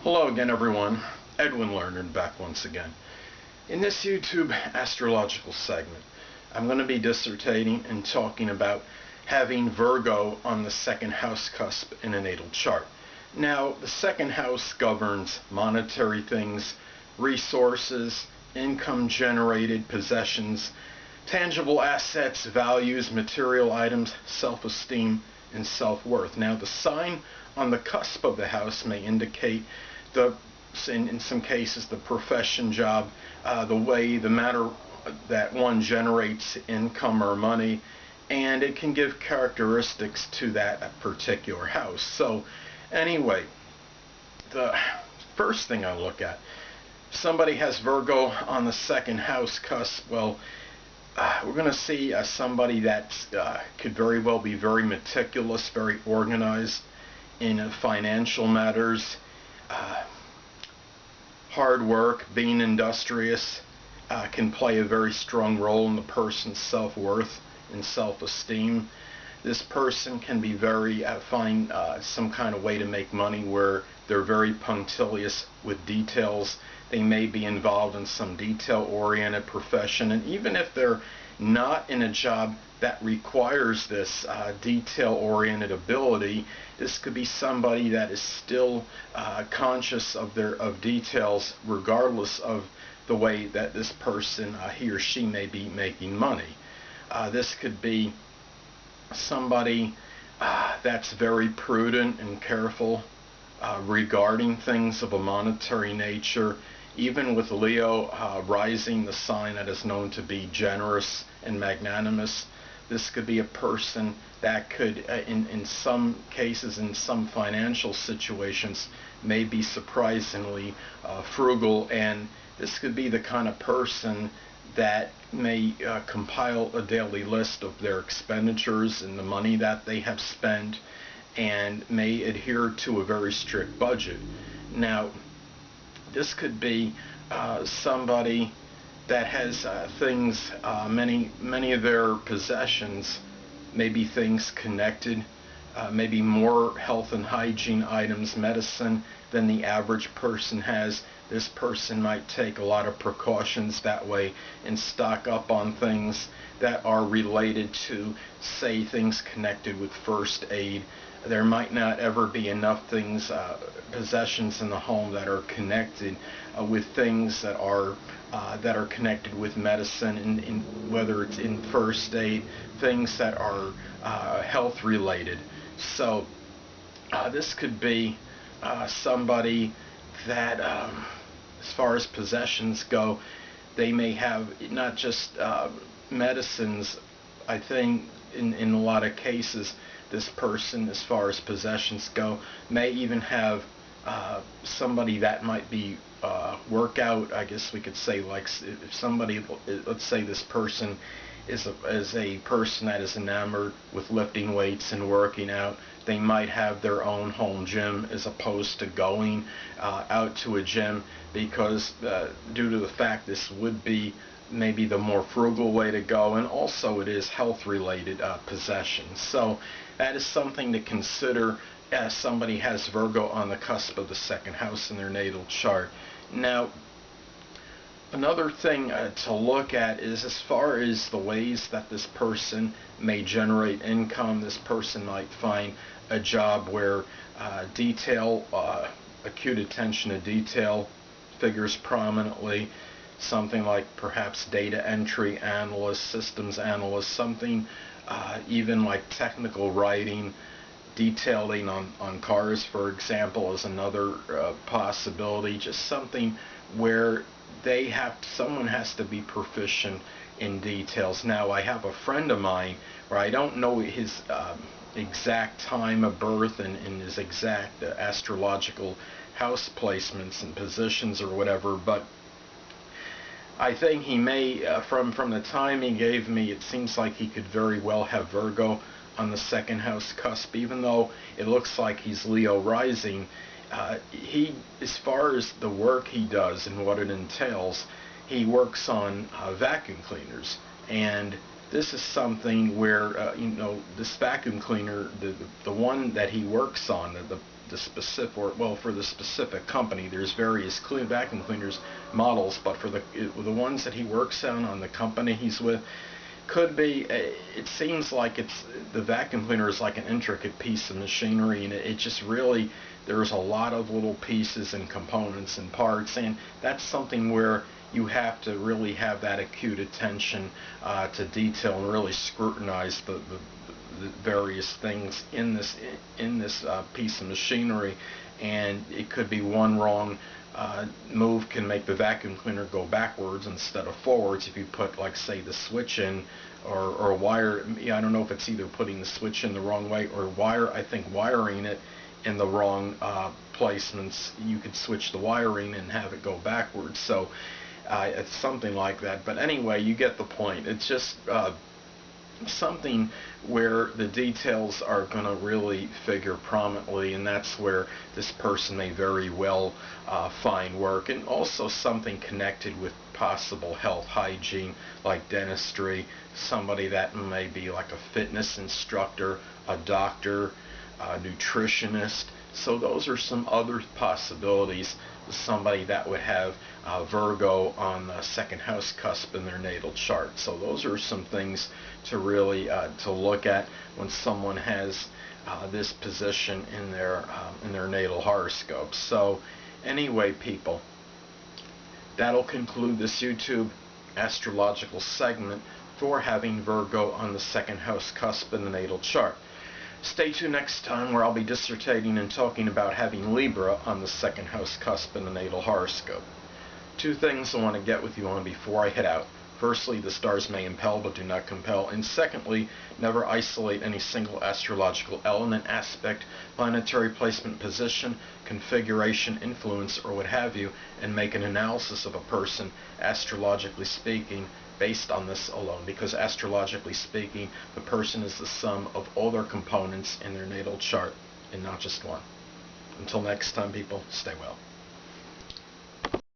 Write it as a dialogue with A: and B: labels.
A: Hello again, everyone. Edwin Learnard back once again. In this YouTube astrological segment, I'm going to be dissertating and talking about having Virgo on the second house cusp in a natal chart. Now, the second house governs monetary things, resources, income generated, possessions, tangible assets, values, material items, self-esteem, and self-worth. Now, the sign on the cusp of the house may indicate in some cases the profession, job, the manner that one generates income or money, and it can give characteristics to that particular house. So anyway, the first thing I look at, somebody has Virgo on the second house cusp. Well, we're going to see somebody that could very well be very meticulous, very organized in financial matters, hard work, being industrious, can play a very strong role in the person's self-worth and self-esteem. This person can be find some kind of way to make money where they're very punctilious with details. They may be involved in some detail-oriented profession, and even if they're not in a job that requires this detail-oriented ability, this could be somebody that is still conscious of details, regardless of the way that this person, he or she, may be making money. This could be somebody that's very prudent and careful regarding things of a monetary nature. Even with Leo rising, the sign that is known to be generous and magnanimous, this could be a person that could, in some cases, in some financial situations, may be surprisingly frugal, and this could be the kind of person that may compile a daily list of their expenditures and the money that they have spent, and may adhere to a very strict budget. Now, this could be somebody that has things, many of their possessions may be things connected, maybe more health and hygiene items, medicine, than the average person has. This person might take a lot of precautions that way and stock up on things that are related to, say, things connected with first aid. There might not ever be enough things, possessions in the home that are connected with things that are connected with medicine, in whether it's in first aid, things that are health related. So this could be somebody that, as far as possessions go, they may have not just medicines. I think in a lot of cases, this person, as far as possessions go, may even have somebody that might be workout, I guess we could say, like if somebody, let's say this person is a person that is enamored with lifting weights and working out, they might have their own home gym as opposed to going out to a gym, because due to the fact this would be maybe the more frugal way to go, and also it is health related possessions. So that is something to consider as somebody has Virgo on the cusp of the second house in their natal chart. Now, another thing to look at is, as far as the ways that this person may generate income, this person might find a job where acute attention to detail figures prominently, something like perhaps data entry analyst, systems analyst, something even like technical writing, detailing on cars, for example, is another possibility. Just something where someone has to be proficient in details. Now, I have a friend of mine where I don't know his exact time of birth and his exact astrological house placements and positions or whatever, but I think he may, from the time he gave me, it seems like he could very well have Virgo on the second house cusp, even though it looks like he's Leo rising. As far as the work he does and what it entails, he works on vacuum cleaners, and this is something where this vacuum cleaner, the one that he works on, the the specific, or well, for the specific company. There's various vacuum cleaners models, but for the ones that he works on the company he's with, could be, it seems like the vacuum cleaner is like an intricate piece of machinery, and it just really, there's a lot of little pieces and components and parts, and that's something where you have to really have that acute attention to detail and really scrutinize the various things in this piece of machinery. And it could be one wrong move can make the vacuum cleaner go backwards instead of forwards. If you put, like, say, the switch in, or wire, I don't know if it's either putting the switch in the wrong way or I think wiring it in the wrong placements, you could switch the wiring and have it go backwards. So it's something like that. But anyway, you get the point. It's just something where the details are going to really figure prominently, and that's where this person may very well find work. And also something connected with possible health hygiene, like dentistry, somebody that may be like a fitness instructor, a doctor, a nutritionist. So those are some other possibilities. Somebody that would have Virgo on the second house cusp in their natal chart. So those are some things to really to look at when someone has this position in their natal horoscope. So anyway, people, that'll conclude this YouTube astrological segment for having Virgo on the second house cusp in the natal chart. Stay tuned next time, where I'll be dissertating and talking about having Libra on the second house cusp in the natal horoscope. Two things I want to get with you on before I head out. Firstly, the stars may impel but do not compel. And secondly, never isolate any single astrological element, aspect, planetary placement, position, configuration, influence, or what have you, and make an analysis of a person, astrologically speaking, based on this alone, because astrologically speaking, the person is the sum of all their components in their natal chart and not just one. Until next time, people, stay well.